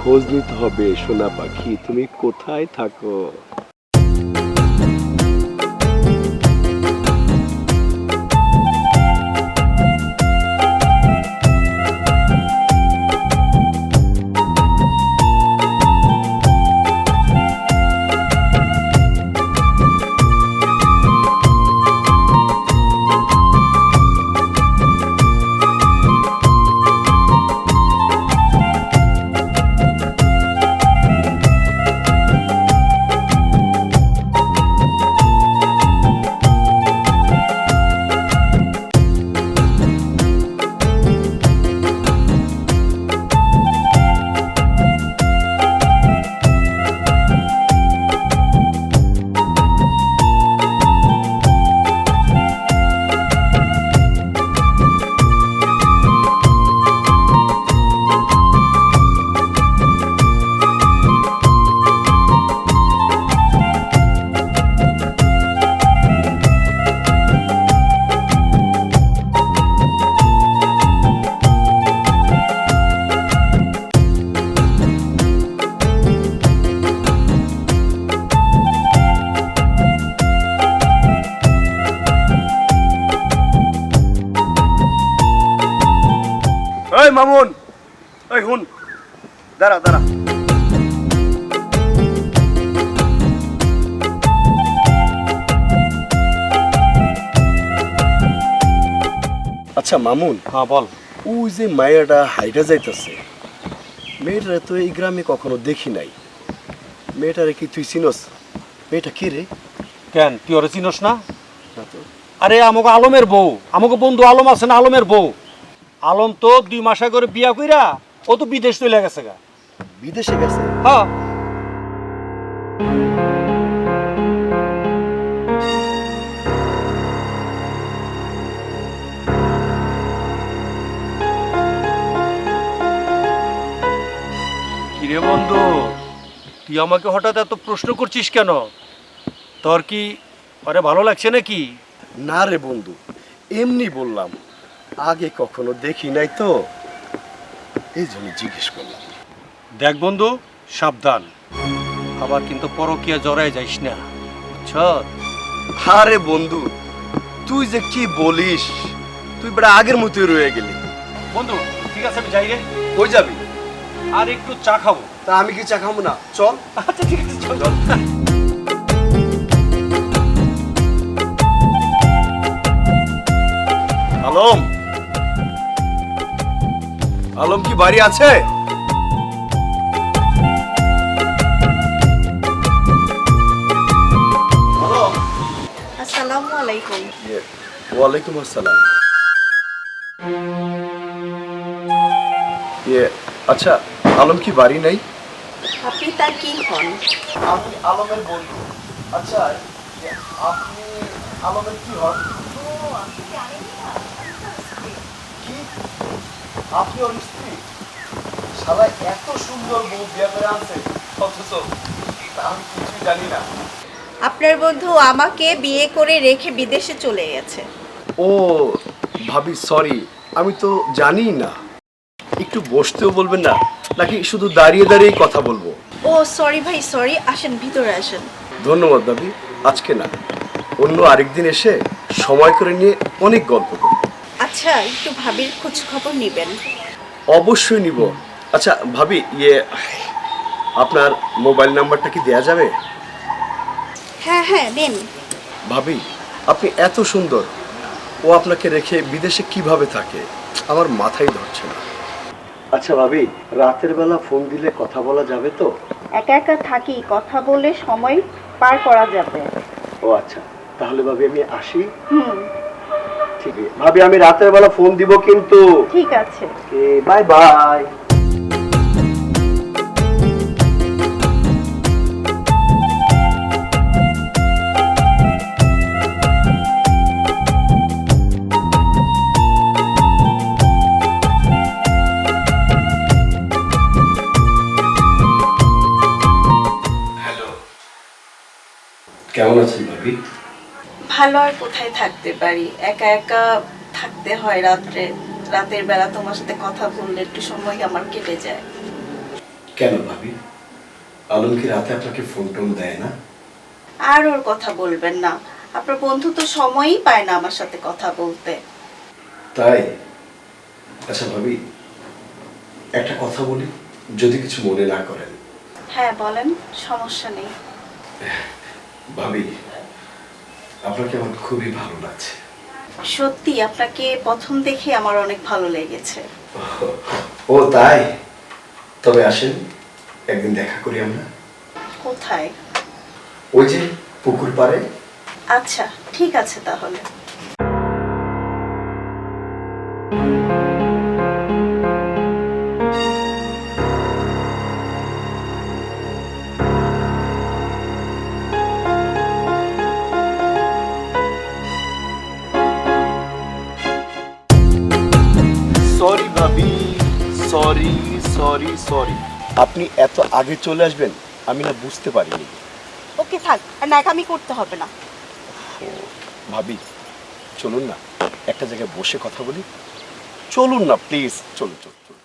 খোঁজ নিতে হবে সোনা পাখি, তুমি কোথায় থাকো? মামুন, এই হুন, দাঁড়া দাঁড়া। আচ্ছা মামুন, হ্যাঁ বল। ওই যে মায়াটা হাইটা যাইতেছে, মেয়েটারে তো এই গ্রামে কখনো দেখি নাই। মেয়েটারে কি তুই চিনস? মেয়েটা কি রে? কেন তুই ওরে চিনস না? আরে আমাকে আলমের বউ, আমাকে বন্ধু আলম আছে না, আলমের বউ। আলম তো 2 মাস আগে বিয়া কইরা ও তো বিদেশ চলে গেছে গা। বিদেশে গেছে? হ্যাঁ। কিরে বন্ধু, তুই আমাকে হঠাৎ এত প্রশ্ন করছিস কেন? তোর কি আরে ভালো লাগছে নাকি? না রে বন্ধু, এমনি বললাম, আগে কখনো দেখি নাই তো, এই জন্য জিজ্ঞেস করলাম। দেখ বন্ধু, সাবধান, আবার কিন্তু পরকীয়া জড়ায় যাইস না, বুঝছ? আরে বন্ধু, তুই যে কি বলিস, তুই বড় আগের মতোই রয়ে গেলি। বন্ধু ঠিক আছে, আমি যাই রে। কই যাবি? আর একটু চা খাবো। তা আমি কি চা খাবো না? চল। আচ্ছা ঠিক আছে, চল। আলম, আলম কি বাড়ি আছে? আসসালামু আলাইকুম। ওয়ালাইকুম আসসালাম। আচ্ছা, আলম কি বাড়ি নাই? আপনি তার কি হন? আমি আলমের বন্ধু। আচ্ছা, আপনি আলমের কি হন? কি? আপনি ওর স্ত্রী? শালা এত সুন্দর বউ বিয়ে করে আনছে, অথচ আমি কিছুই জানি না। আপনার বন্ধু আমাকে বিয়ে করে রেখে বিদেশে চলে গেছে। ও ভাবি, সরি, আমি তো জানি না। একটু বসতেও বলবেন না, নাকি শুধু দাঁড়িয়ে দাঁড়িয়ে কথা বলবো? ও সরি ভাই, সরি, আসেন ভিতরে আসেন। ধন্যবাদ ভাবি, আজকে না, অন্য আরেকদিন এসে সময় করে নিয়ে অনেক গল্প করব। আচ্ছা, একটু ভাবির খোঁজ খবর নেবেন। অবশ্যই নিব। আচ্ছা ভাবি, আপনার মোবাইল নাম্বারটা কি দেয়া যাবে? হ্যাঁ হ্যাঁ, নেন। ভাবি, আপনি এত সুন্দর, ও আপনাকে রেখে বিদেশে কিভাবে থাকে আমার মাথায় ধরছে না। আচ্ছা ভাবি, রাতের বেলা ফোন দিলে কথা বলা যাবে তো? একা একা থাকি, কথা বলে সময় পার করা যাবে। ও আচ্ছা, তাহলে ভাবি আমি আসি। হুম, ঠিক আছে ভাবি, আমি রাতের বেলা ফোন দিব কিন্তু। ঠিক আছে। Bye bye. কেমন আছেন ভাবি? ভালো আর কোথায় থাকতে পারি, একা একা থাকতে হয় রাত্রে। রাতের বেলা তোমার সাথে কথা বললে একটু সময় আমার কেটে যায়। কেন ভাবি, আলম কি রাতে আপনাকে ফোন টোন দেয় না? আর ওর কথা বলবেন না, আপনার বন্ধু তো সময়ই পায় না আমার সাথে কথা বলতে। তাই? আচ্ছা ভাবি, একটা কথা বলি, যদি কিছু মনে না করেন। হ্যাঁ বলেন, সমস্যা নেই। ভাবি, আপনাকে আমার খুবই ভালো লাগছে। সত্যি আপনাকে প্রথম দেখে আমার অনেক ভালো লেগেছে। ও তাই? তবে আসেন, একদিন দেখা করি আমরা। কোথায়? ওই যে পুকুর পাড়ে। আচ্ছা ঠিক আছে তাহলে। সরি ভাবি, সরি সরি সরি। আপনি এত আগে চলে আসবেন আমি না বুঝতে পারিনি। ওকে থাক, আর নাকামি করতে হবে না। ভাবি চলুন না, একটা জায়গায় বসে কথা বলি। চলুন না প্লিজ, চলুন চলুন চলুন।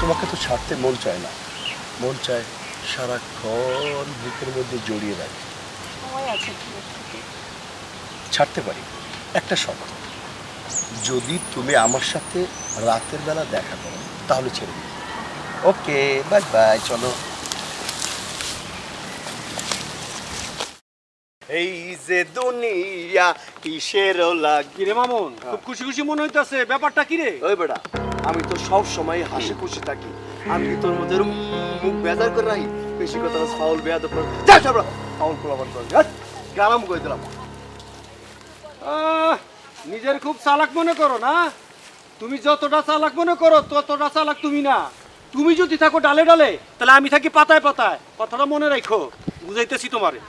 তোমাকে তো ছাড়তে মন চায় না, মন চায় সারাক্ষণ বুকের মধ্যে জড়িয়ে রাখি। সময় আছে। ছাড়তে পারি, একটা শর্ত, যদি তুমি আমার সাথে রাতের বেলা দেখা করো তাহলে ছেড়ে দিই। ওকে বাই বাই, চলো। এই যে দুনিয়া কিসের লাগে। কিরে মামুন, খুব খুশি খুশি মনে হইতাছে, ব্যাপারটা কি রে? ওই বেটা, আমি তো সব সময় হাসি খুশি থাকি। আমি কি তোর মধ্যে এরম মুখ বেজার করে রাখি? বেশি কথা ফাউল বেয়াদ যা সাবরা, ফাউল পোলাবার করে গালাম কই দিলাম। নিজের খুব চালাক মনে করো না? তুমি যতটা চালাক মনে করো ততটা চালাক তুমি না। তুমি যদি থাকো ডালে ডালে, তাহলে আমি থাকি পাতায় পাতায়। কথাটা মনে রাখো, বুঝাইতেছি তোমারে।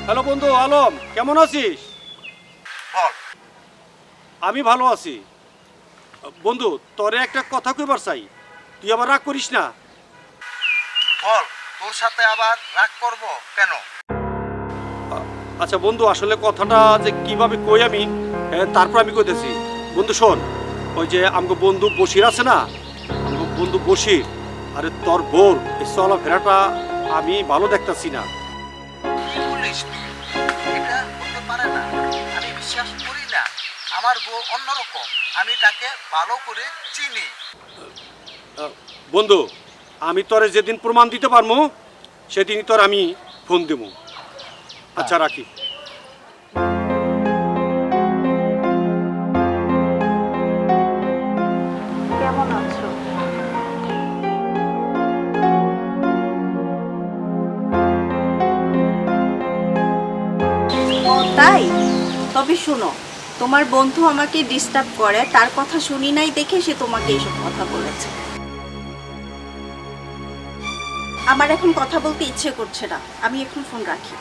হ্যালো বন্ধু আলম, কেমন আছিস? বল। আমি ভালো আছি বন্ধু। তোরে একটা কথা কইবার চাই, তুই আবার রাগ করিস না। বল, তোর সাথে আবার রাগ করব কেন? আচ্ছা বন্ধু, আসলে কথাটা যে কিভাবে কই আমি, তারপর আমি কইতেছি। বন্ধু শোন, ওই যে আমগো বন্ধু বসির আছে না, আমগো বন্ধু বসির, আরে তোর বোর এই চলাফেরাটা আমি ভালো দেখতাছি না। কি বলিস তুই? এটা হতে পারে না, আমি বিশ্বাস করি না। আমার বউ অন্যরকম, আমি তাকে ভালো করে চিনি। বন্ধু, আমি তোরে যেদিন প্রমাণ দিতে পারবো সেদিনই তোর আমি ফোন দেবো। আচ্ছা রাখি। কেমন আছো? ও তাই? তবে শোনো, তোমার বন্ধু আমাকে ডিস্টার্ব করে, তার কথা শুনি নাই দেখে সে তোমাকে এইসব কথা বলেছে। আমার এখন কথা বলতে ইচ্ছে করছে না, আমি এখন ফোন রাখি।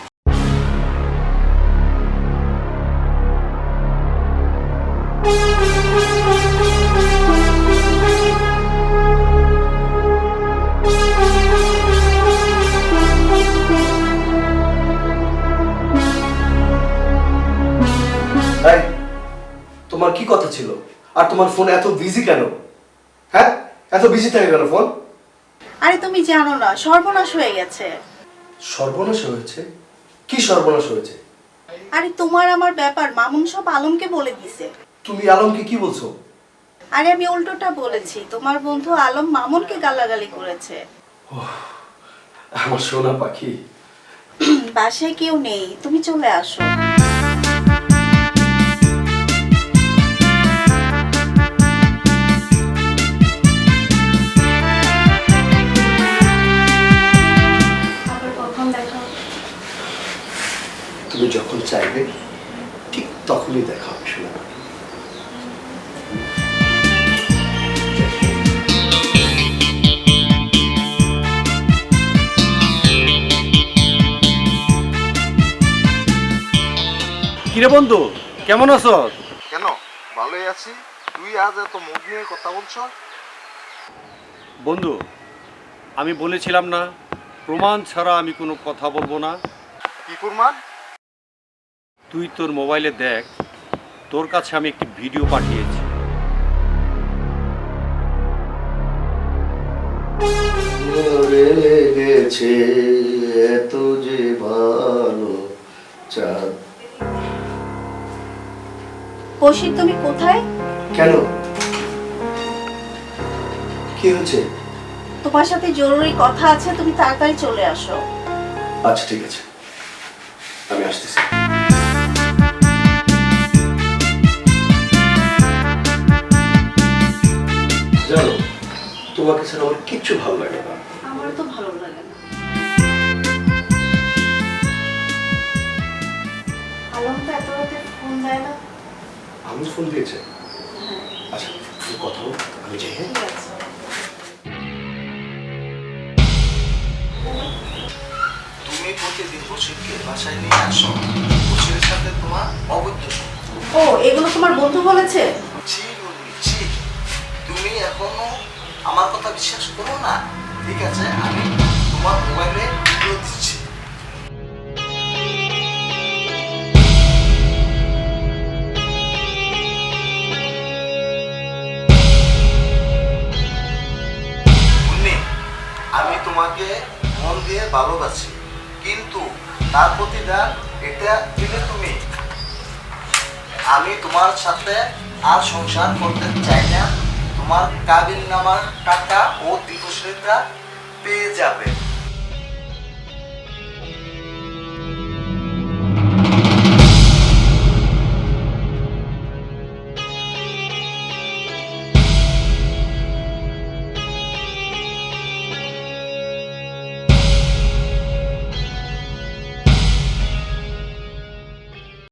তোমার কি কথা ছিল? আর তোমার ফোন এত বিজি কেন? হ্যাঁ, এত বিজি থাকে কেন ফোন? আরে তুমি জানো না, সর্বনাশ হয়ে গেছে। সর্বনাশ হয়েছে? কি সর্বনাশ হয়েছে? আরে তোমার আমার ব্যাপার মামুন সব আলমকে বলে দিছে। তুমি আলমকে কি বলছো? আরে আমি উল্টোটা বলেছি, তোমার বন্ধু আলম মামুনকে গালাগালি করেছে। আমার সোনা পাখি। বাসায় কেউ নেই, তুমি চলে আসো। আবার কখন দেখা হবে? তুমি যখন চাইবে ঠিক তখনই দেখা হবে সোনা পাখি। কিরে বন্ধু, কেমন আছো? কেন, ভালোই আছি। তুই আজ এত মুখ নিয়ে কথা বলছ? বন্ধু, আমি বলেছিলাম না প্রমাণ ছাড়া আমি কোনো কথা বলবো না। কি প্রমাণ? তুই তোর মোবাইলে দেখ, তোর কাছে আমি একটি ভিডিও পাঠিয়েছি। মরে লেগেছে এত যে ভালো চাঁদ। বসির তুমি কোথায়? কেন, কি হয়েছে? তোমার সাথে জরুরি কথা আছে, তুমি তাড়াতাড়ি চলে আসো। আচ্ছা ঠিক আছে, আমি আসতেছি। জানো, তোমাকে ছাড়া আমার কিচ্ছু ভালো লাগে না। আমারও তো ভালো লাগে না। আলম তো এত রাতে ফোন দেয় না। আমি ফোন দিয়েছে? আচ্ছা তুমি কথা বল, আমি যাই। হ্যাঁ? ঠিক আছে। তুমি প্রতিদিন বসিরকে বাসায় নিয়ে আসো, বসিরের সাথে তোমার অবৈধ সম্পর্ক। ও, এগুলো তোমার বন্ধু বলেছে? ছি রুমি, ছি। তুমি এখনো আমার কথা বিশ্বাস করো না? ঠিক আছে, আমি তোমার মোবাইলে ভিডিও দিচ্ছি। মুন্নি, আমি তোমাকে মন দিয়ে ভালোবাসি, কিন্তু তার প্রতিদান এটা দিলে তুমি। আমি তোমার সাথে আর সংসার করতে চাই না। তোমার কাবিন নামার টাকা ও দীপশ্রীটা পেয়ে যাবে।